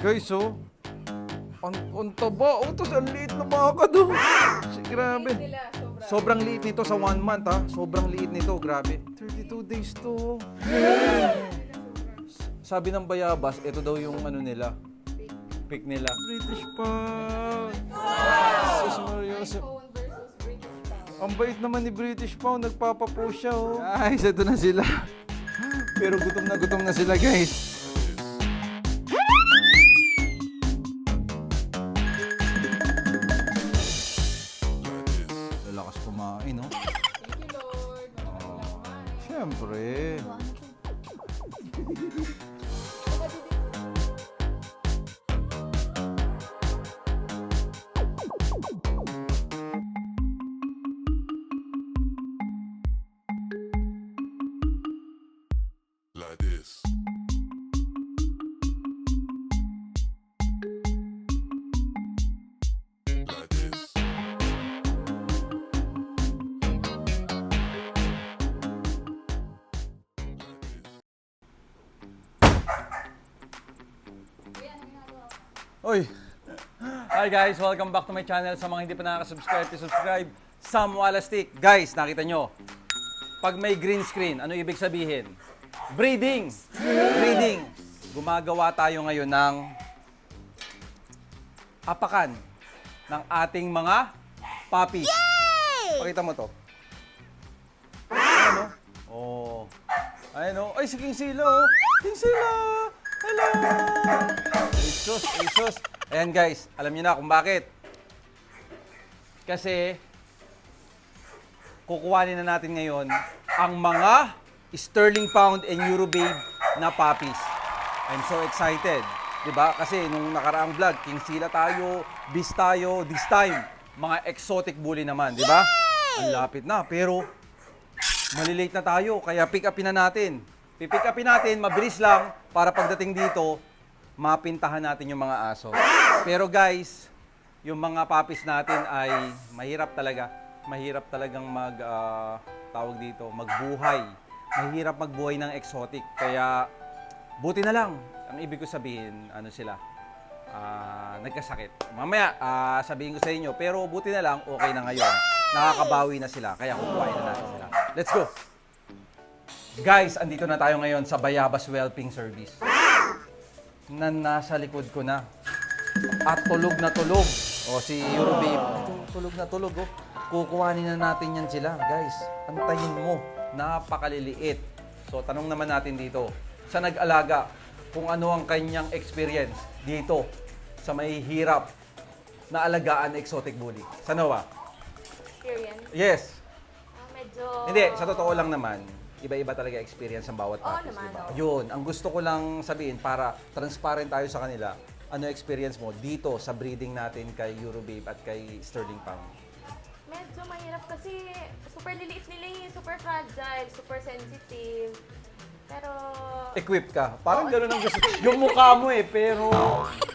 Guys, oh. Ang taba. Oh, tapos ang liit na baka do. Grabe. Sobrang liit nito sa 1 month, ha. Sobrang liit nito, grabe. 32 days to. Sabi ng bayabas, ito daw yung ano nila. Pick nila. British Pound. Sus Maria. Ang bait naman ni British Pound. Nagpapapost siya, oh. Guys, ito na sila. Pero gutom na sila, guys. Lalakas kumain, no? Thank you, Lord. Siyempre. Like this. Like this. Oy! Hi guys! Welcome back to my channel. Sa mga hindi pa nakaka-subscribe, subscribe. Sam Walastik. Guys, nakita nyo. Pag may green screen, ano ibig sabihin? Breeding! Breeding! Gumagawa tayo ngayon ng apakan ng ating mga puppies. Pakita mo to. Ano? Oh. Ayun oh. Ay, si King Sila oh. King Sila! Hello! Isus, Isus. Ayan guys, alam niyo na kung bakit. Kasi, kukuhanin na natin ngayon ang mga Sterling Pound and Eurobabe na puppies. I'm so excited. Diba? Kasi nung nakaraang vlog, King Sila tayo, Beast tayo, this time, mga exotic bully naman. Diba? Ang lapit na. Pero, malilate na tayo. Kaya pick upin na natin. Pipick upin natin, mabilis lang, para pagdating dito, mapintahan natin yung mga aso. Pero guys, yung mga puppies natin ay mahirap talaga. Mahirap talagang tawag dito, magbuhay. Mahirap magbuhay ng exotic. Kaya, buti na lang. Ang ibig ko sabihin, ano sila, nagkasakit. Mamaya, sabihin ko sa inyo, pero buti na lang, okay na ngayon. Nakakabawi na sila, kaya kukuhain na natin sila. Let's go! Guys, andito na tayo ngayon sa Bayabas Whelping Service. Na nasa likod ko na. At tulog na tulog. O, si Eurobabe, tulog na tulog, oh. Kukuhanin na natin yan sila, guys. Antayin mo. Napakaliliit. So, tanong naman natin dito, sa nag-alaga, kung ano ang kanyang experience dito sa may hirap na alagaan na exotic bully. Sa Noah? Experience? Yes. Medyo... Hindi, sa totoo lang naman, iba-iba talaga experience ng bawat puppies, naman, diba? oo. Yun, ang gusto ko lang sabihin para transparent tayo sa kanila, ano experience mo dito sa breeding natin kay Eurobabe at kay Sterling Pound? Medyo mahirap kasi super liliit nila eh. Super fragile, super sensitive. Pero... Equipped ka. Parang gano'n ang gusto. Yung mukha mo eh, pero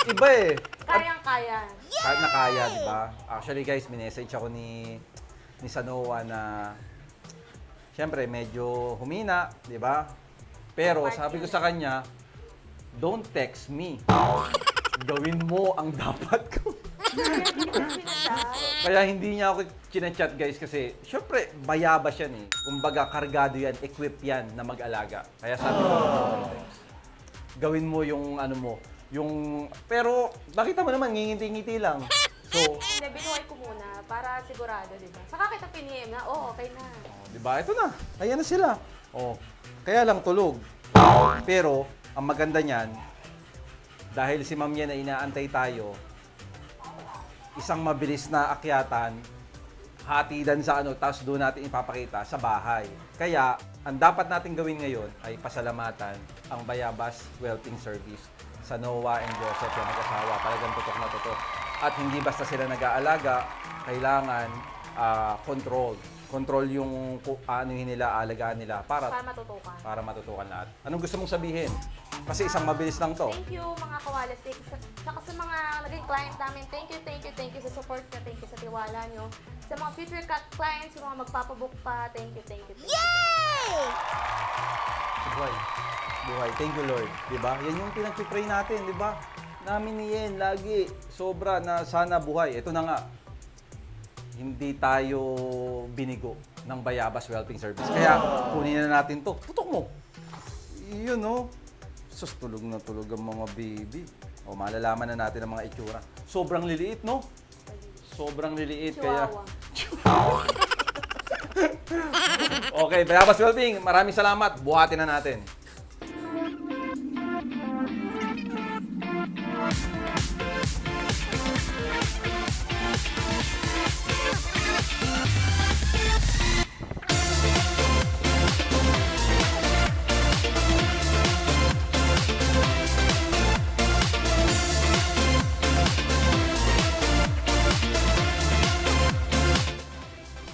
iba eh. Kayang-kaya. Kahit na kaya, di ba? Actually guys, minessage ako ni Sanoa na siyempre medyo humina, di ba? Pero sabi ko sa kanya, don't text me. Gawin mo ang dapat ko. Kaya hindi niya ako chinachat guys kasi syempre bayabas yan eh. Kumbaga kargado yan, equipped yan na mag-alaga. Kaya sabi ko, gawin mo yung ano mo. Yung, pero nakita mo naman, ngingiti-ngiti lang. So, Hindi, binuhay ko muna para sigurado, di ba? Saka kita pinihim na, okay na. di ba? Ito na. Ayan na sila. Oh, kaya lang tulog. Pero, ang maganda niyan, dahil si Ma'am yan na inaantay tayo, isang mabilis na akyatan, hatidan sa ano, tapos doon natin ipapakita sa bahay. Kaya, ang dapat natin gawin ngayon ay pasalamatan ang Bayabas Whelping Service sa Noah and Joseph yung mag-asawa. Talagang tutok na tutok. At hindi basta sila nag-aalaga, kailangan control. Control yung anuhin nila, alagaan nila para matutukan lahat. Anong gusto mong sabihin? Kasi isang mabilis lang to. Thank you mga kawalastik. Saka sa mga naging client namin, thank you sa support nyo, thank you sa tiwala nyo. Sa mga future clients, yung mga magpapabook pa, thank you. Yay! Buhay. Buhay. Thank you, Lord. Diba? Yan yung pinag-pray natin, diba? namin ni Yen lagi. Sobra na sana buhay. Ito na nga. Hindi tayo binigo ng Bayabas Wellping Service. Kaya kunin na natin to. Tutok mo. Yun, no? Sus, tulog na tulog ang mga baby. O, malalaman na natin ang mga itsura. Sobrang liliit, no? Sobrang liliit. Kaya... Chihuahua. Okay, Bayabas Wellping, maraming salamat. Buhatin na natin.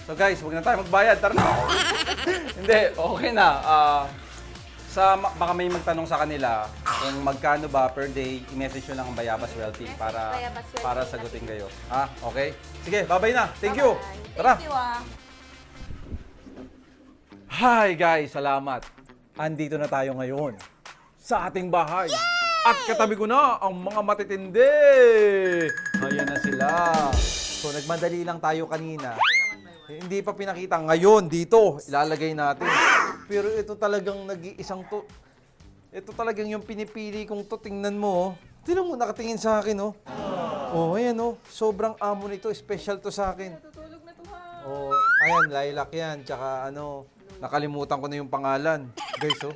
So guys, huwag na tayo magbayad. Tara na. Hindi, okay na. Baka may magtanong sa kanila kung magkano ba per day, i-message nyo lang ang Bayabas Wellping para, Bayabas Wellping. para sagutin kayo. Ha? Okay? Sige, bye-bye na. Thank you. Bye-bye. Tara. Thank you. Hi guys, salamat. Andito na tayo ngayon sa ating bahay. At katabi ko na ang mga matitindi. Ayan na sila. So nagmadali lang tayo kanina. Hindi pa pinakita. Ngayon, dito, ilalagay natin. Pero ito talagang nag-iisang to. Ito talagang yung pinipili kong to. Tingnan mo, oh. Tingnan mo, nakatingin sa akin, oh. Oh, ayan, oh. Sobrang amo nito. Special to sa akin. Natutulog na to, ha? Oh, ayan, lilac yan. Tsaka ano, nakalimutan ko na yung pangalan. Guys, oh.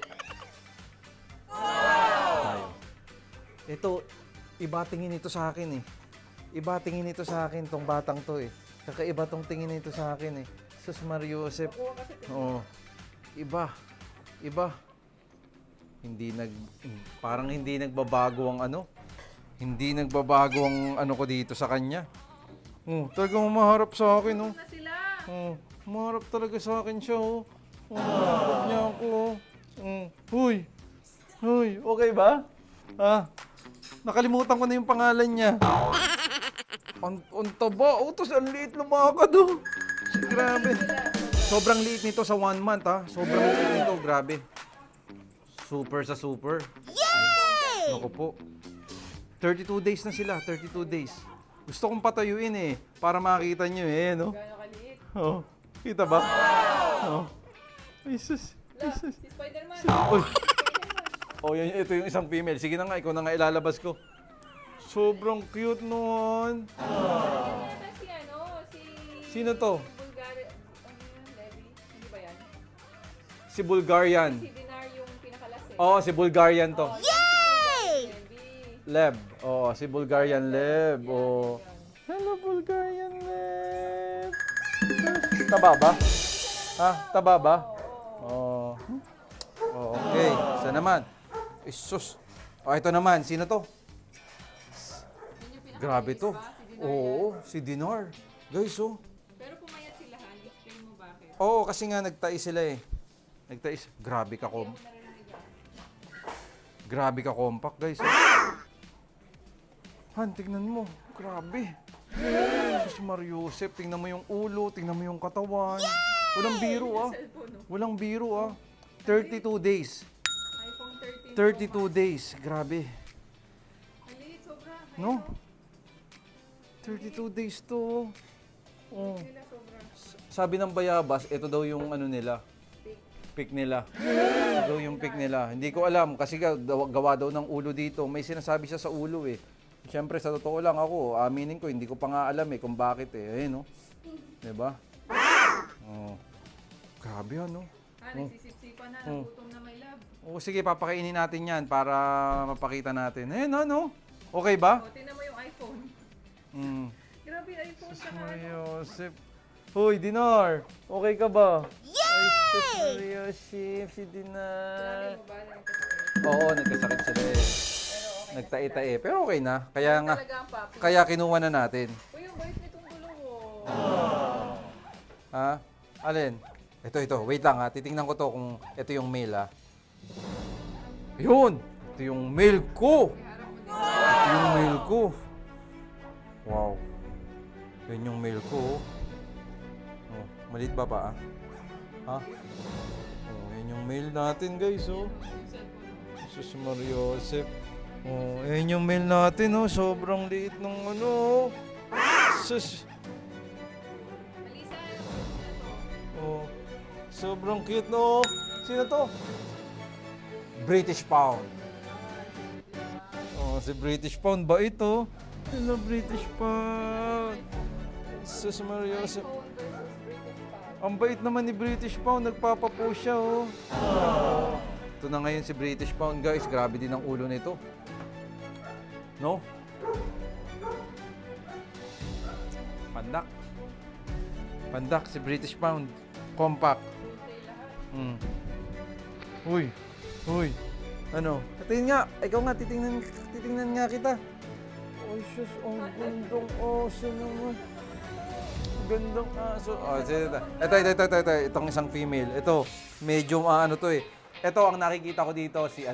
Wow! Ito, iba tingin ito sa akin, eh. Iba tingin ito sa akin, tong batang to, eh. Kakaiba tong tingin nito sa akin, eh. Sus Mario Josep. Oo. Iba. Iba. Parang hindi nagbabago ang ano. Hindi nagbabago ang ano ko dito sa kanya. Talagang maharap sa akin, oh. Maharap talaga sa akin siya, oh. Maharap niya ako, oh. Huy. Huy, okay ba? Nakalimutan ko na yung pangalan niya. Ang taba. Tapos ang liit na mga do. Grabe. Sobrang liit nito sa 1 month, ha. Sobrang liit nito. Grabe. Super sa super. Yay! Naku po. 32 days na sila. 32 days. Gusto kong patayuin, eh. Para makita nyo, eh. No? Gano'ng kaliit. Oh. Kita ba? Oh. Ay, sus. Ay, sus. Si Spider-Man. Uy. Oh, yan, ito yung isang female. Sige na nga, ikaw na nga ilalabas ko. Sobrang cute nun. Si ano, Sino to? Bulgaria, ano yan, Levi? Hindi ba yan? Si Bulgarian. Si Dinar yung pinakalas, eh. Oo, si Bulgarian to. Levi. Leb. Oo, si Bulgarian Leb. Oo. Hello, Bulgarian Leb. Taba ba? Ha? Taba ba? Oo. Oh, okay. Isa naman. Isus. Oh, ito naman. Sino to? Grabe to. Oo, si Dinar. Guys, oh. Pero pumayat sila, Han. Explain mo bakit. Oo, kasi nga nagtais sila, eh. Nagtais. Grabe ka, Grabe ka, compact, guys. Oh. Han, tignan mo. Grabe. Jesus Mario Josep, tingnan mo yung ulo, tingnan mo yung katawan. Walang biro, ah. Walang biro, ah. 32 days. iPhone 32 13. days. Grabe. Maliit, sobra. No? 32 days to. Oh. Sabi ng Bayabas, ito daw yung ano nila. Pick nila. Ito daw yung pick nila. Hindi ko alam kasi gawa daw ng ulo dito. May sinasabi siya sa ulo, eh. Siyempre, sa totoo lang ako, aminin ko, hindi ko pa nga alam, eh, kung bakit, eh. Ayun, no? Diba? Oh. Grabe, ano? Nagsisip-sipan na, nagutom na may love. O sige, papakainin natin yan para mapakita natin. Ayun, ano? Okay ba? O, tingnan mo yung iPhone. Mm. Grabe, iPhone ka na. Joseph. Hoy, Dinar! Okay ka ba? Yay! Ay, sus, Joseph, si Dinar. Grabe mo ba? Oo, nagkasakit sila, eh. Nagtae-tae. Pero okay na. Kaya nga, Talaga ang papi. kaya kinuha na natin. Uy, yung bait nitong gulong mo. Ha? Alin? Ito. Wait lang, ha. Titingnan ko to kung ito yung mail, ha. Yun! Ito yung mail ko! Ito yung mail ko. Wow. Yan yung mail ko, oh. Oh, maliit ba ba, ah? Ha? Oh, yan yung mail natin, guys, oh. Jesus Mario Josep. Oh, ayan yung mail natin, oh. Sobrang liit ng ano. Sus. Oh, sobrang cute, no? Sino to? British Pound. Oh, si British Pound ba ito? Hello, British Pound. Sus Maria. Ang bait naman ni British Pound. Nagpapapost siya, oh. Ito na ngayon si British Pound, guys. Grabe din ang ulo nito. No? Pandak. Pandak si British Pound. Compact. Uy. Uy. Ano? Tingin nga. Ikaw nga, titingnan nga kita. Ay, sus. Ang gandang aso naman. Gandang aso. Oh, ito. Itong isang female. Ito, medyo ano to eh. Ito, ang nakikita ko dito, si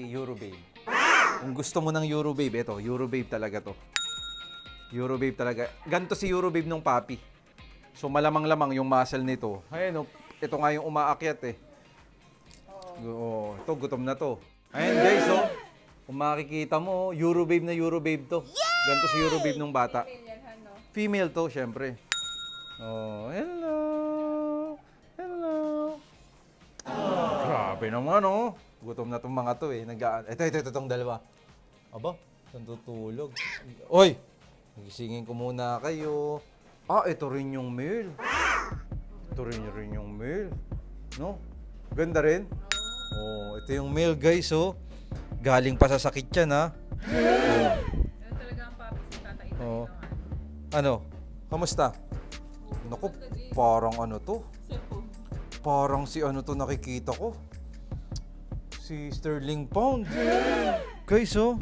Eurobabe. Kung gusto mo ng Eurobabe, ito, Eurobabe talaga to. Eurobabe talaga. Ganito si Eurobabe nung papi. So, malamang-lamang yung muscle nito. Ayun, oh, ito nga yung umaakyat eh. Oh, ito, gutom na to. Ayun, guys, oh. Kung makikita mo, Eurobabe na Eurobabe to. Ganito si Eurobabe nung bata. Female to, syempre. Oh, hello. Hello. Grabe naman, oh. Gutom na tong mga to, eh. Ito, itong dalawa. Aba, saan tutulog? Oy! Nagisingin ko muna kayo. Ah, ito rin yung male. Ito rin yung male. No? Ganda rin. Oh, ito yung male, guys, oh. Galing pa sa sakit yan, ha? Ano talaga ang papi si Tata Ita? Oh. Ano? Kamusta? Naku, parang ano to? Parang si ano to nakikita ko. Si Sterling Pound. Guys, oh.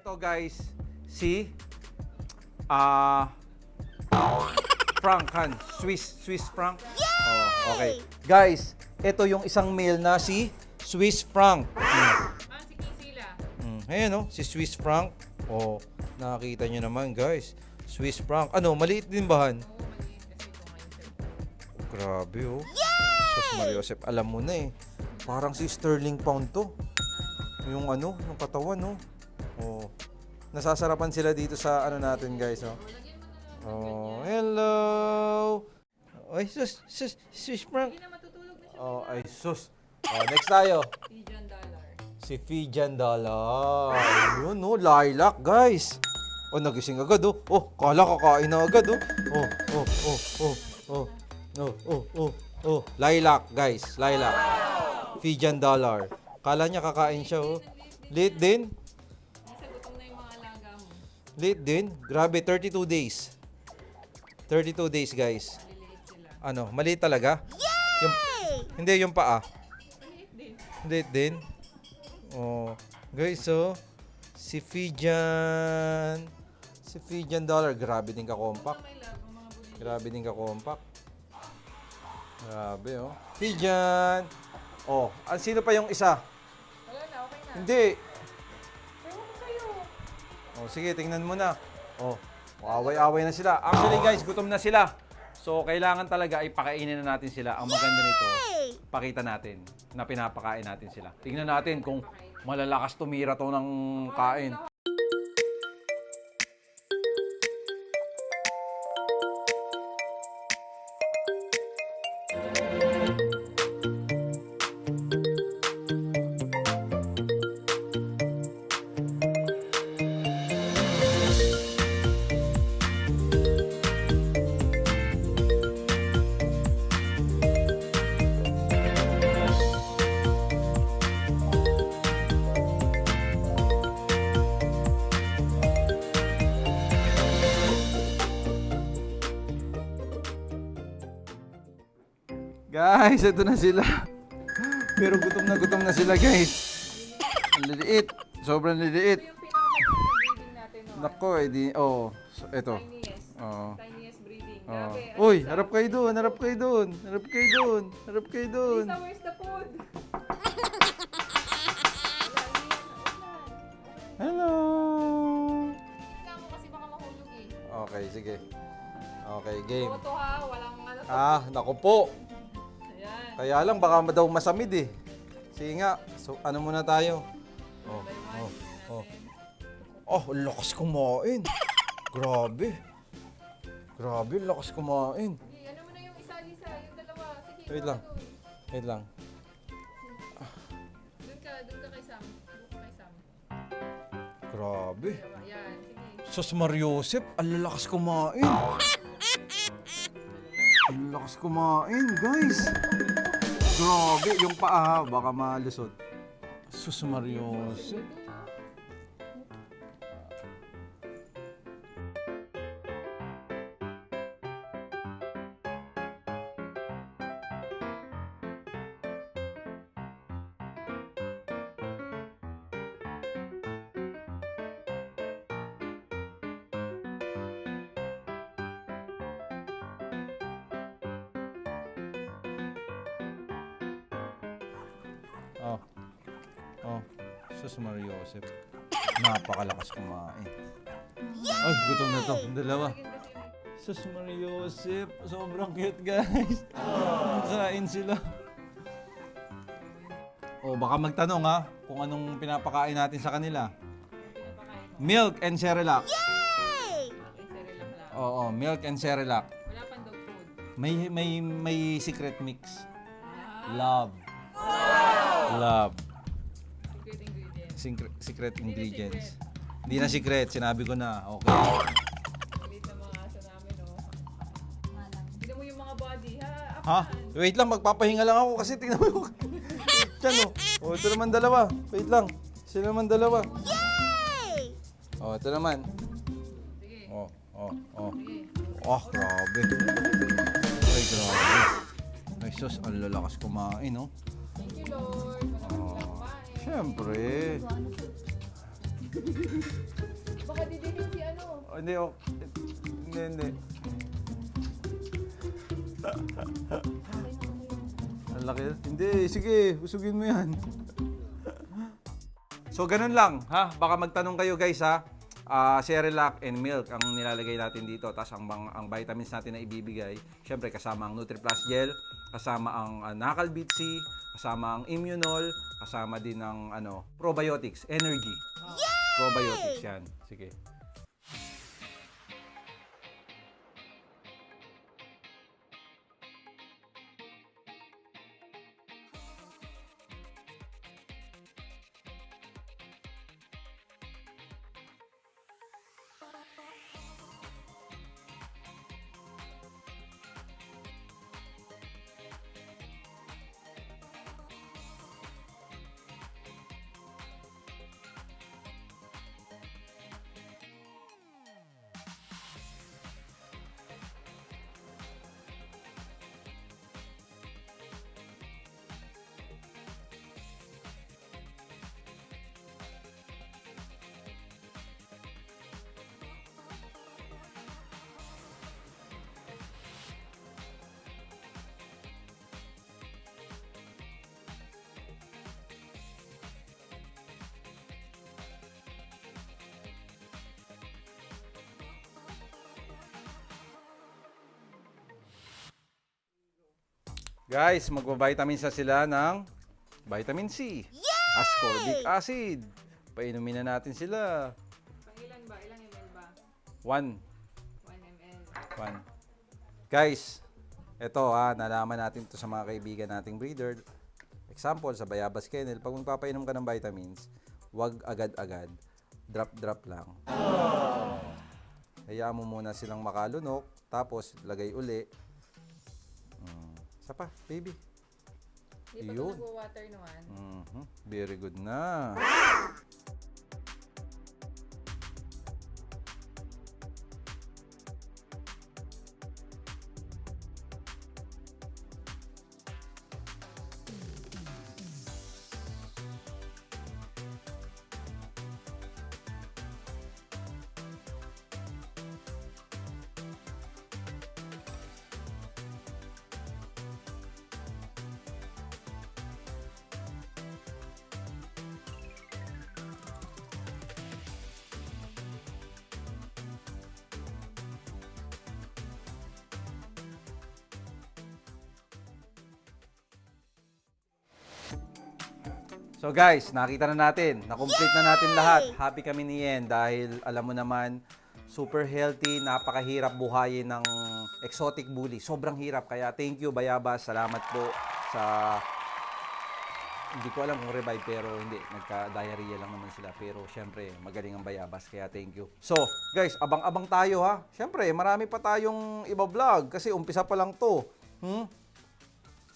Ito guys, si Frank Han, Swiss Frank. Oh, okay. Guys, ito yung isang male na si Swiss Frank. Si Kisila. Ayan, oh, si Swiss Frank. Oh, nakakita nyo naman, guys. Swiss Frank. Ano, maliit din ba, Han? Oo, maliit kasi ito ngayon sir. Grabe, oh. Sus Maria Josep, alam mo na eh. Parang si Sterling Pound to. Yung ano, yung katawan, no? Oh. Nasasarapan sila dito sa ano natin, guys, oh. Oh, hello. Ay, Swiss Frank. Hindi na matutulog na siya. Oh, ay, sus. Oh, next tayo. Fijian dollar. Si Fijian Dollar. Yun, no, lilac, guys. Oh, nagising agad, oh. Oh, kala kakain na agad, oh. Oh. Lilac, guys. Lilac. Fijian Dollar. Kala niya kakain siya, oh. Late din. Nasa gutom na yung mga alaga mo. Late din. Grabe, 32 days. 32 days, guys. Maliliit sila. Ano, maliit talaga? Hindi, yung paa. Maliit din. Late din. Oh, guys, so si Fijian Dollar, grabe din ka-compact. May love, ang mga bulili. Grabe din ka-compact. Grabe, oh. Fijian. Oh, sino pa yung isa? Wala na, okay na. Hindi. Ewan ko sa'yo. Oh, sige, tingnan mo na. Oh, away-away na sila. Actually, guys, gutom na sila. So, kailangan talaga ay pakainin na natin sila. Ang maganda nito, pakita natin na pinapakain natin sila. Tingnan natin kung malalakas tumira to ng kain. Guys, ito na sila. Pero gutom na sila, guys. Ang liliit. Sobrang liliit. Ito yung Nako, edi, oh, ito. Tiniest. Oo. Tiniest breeding. Oh. Grabe. Uy, harap kayo doon, harap kayo doon, harap kayo doon, harap kayo doon. Lisa, where's the food? Hello! Tingnan mo kasi baka mahulog eh. Okay, sige. Okay, game. Photo ha, walang ano. Naku po. Ayan. Kaya lang, baka daw masamid eh. Sige nga, so ano muna tayo? Oh, oh, oh. Oh, ang lakas kumain. Grabe. Grabe, ang lakas kumain. Sige, ano mo na yung isa, Lisa, yung dalawa. Sige, Wait ikaw lang. doon. Wait lang. Doon ka kay Sam. Doon ka kay Sam. Grabe. Ayan, sige. Sos Mariosep, ang lakas kumain. Ang lakas kumain, guys. Grabe, yung paa, baka malusot. Sos Mariosep. Oh. Oh. Sus Mariosep. Napakalakas kumain. Ay, gutom na to. Dalawa. Sus Mariosep. Sobrang cute, guys. Kain sila. Oh, baka magtanong ha, kung anong pinapakain natin sa kanila. Milk and Cerelac. Okay, sarili lang lang. Oo, milk and Cerelac. Wala pang dog food. May secret mix. Love. Love. Secret ingredients. Secret ingredients. Hindi na secret, sinabi ko na. Okay. Ulit ng mga aso namin, oh. Tignan mo yung mga body, ha? Ha? Wait lang, magpapahinga lang ako kasi tingnan mo yung... Diyan, oh. Oh, ito naman dalawa. Wait lang. Sila naman dalawa. Yay! Oh, ito naman. Sige. Oh, oh, oh. Sige. Oh, grabe. Ay, grabe. Ay, sus, ang lalakas kumain, no? Thank you, Lord. Walang Oh, kumain. syempre. Baka didinin si ano. Oh, hindi, oh. Hindi. Ang laki. Hindi, sige, usugin mo yan. So, ganun lang, ha? Baka magtanong kayo, guys, ha? Cerelac and milk ang nilalagay natin dito. Tapos ang vitamins natin na ibibigay, syempre kasama ang NutriPlus Gel, kasama ang Nakal BC, kasama ang Immunol, kasama din ng probiotics, energy. Probiotics yan. Sige. Guys, magbabitamins na sila ng vitamin C. Ascorbic acid. Painumin na natin sila. Pangilan ba? Ilang ml ba? 1. 1 ml. 1. Guys, eto nalaman natin to sa mga kaibigan nating breeder. Example, sa Bayabas Kennel, pag magpapainom ka ng vitamins, wag agad-agad. Drop lang. Hayaan mo muna silang makalunok, tapos lagay uli. Isa pa, baby. Hindi pa Yun. ito nagwa-water naman. Very good na. So guys, nakita na natin. Na-complete na natin lahat. Happy kami ni Yen dahil alam mo naman, super healthy, napakahirap buhayin ng exotic bully. Sobrang hirap. Kaya thank you, Bayabas. Salamat po sa... Hindi ko alam kung revive pero hindi. Nagka-diarrhea lang naman sila. Pero syempre, magaling ang Bayabas. Kaya thank you. So, guys, abang-abang tayo ha. Syempre, marami pa tayong iba-vlog kasi umpisa pa lang to.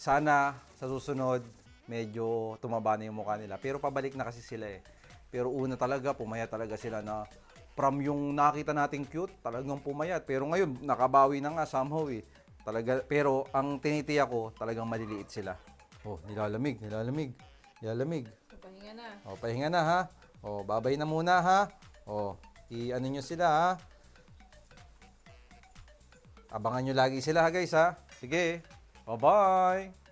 Sana sa susunod, medyo tumaba na yung mukha nila. Pero pabalik na kasi sila eh. Pero una talaga, pumayat talaga sila na from yung nakita nating cute, talagang pumayat. Pero ngayon, nakabawi na nga somehow eh. Talaga, pero ang tinitiya ko, talagang maliliit sila. Oh, nilalamig. Pahinga na. Oh, pahinga na ha. Oh, babay na muna ha. Oh, i-ano nyo sila ha. Abangan nyo lagi sila ha guys ha. Sige. Bye-bye.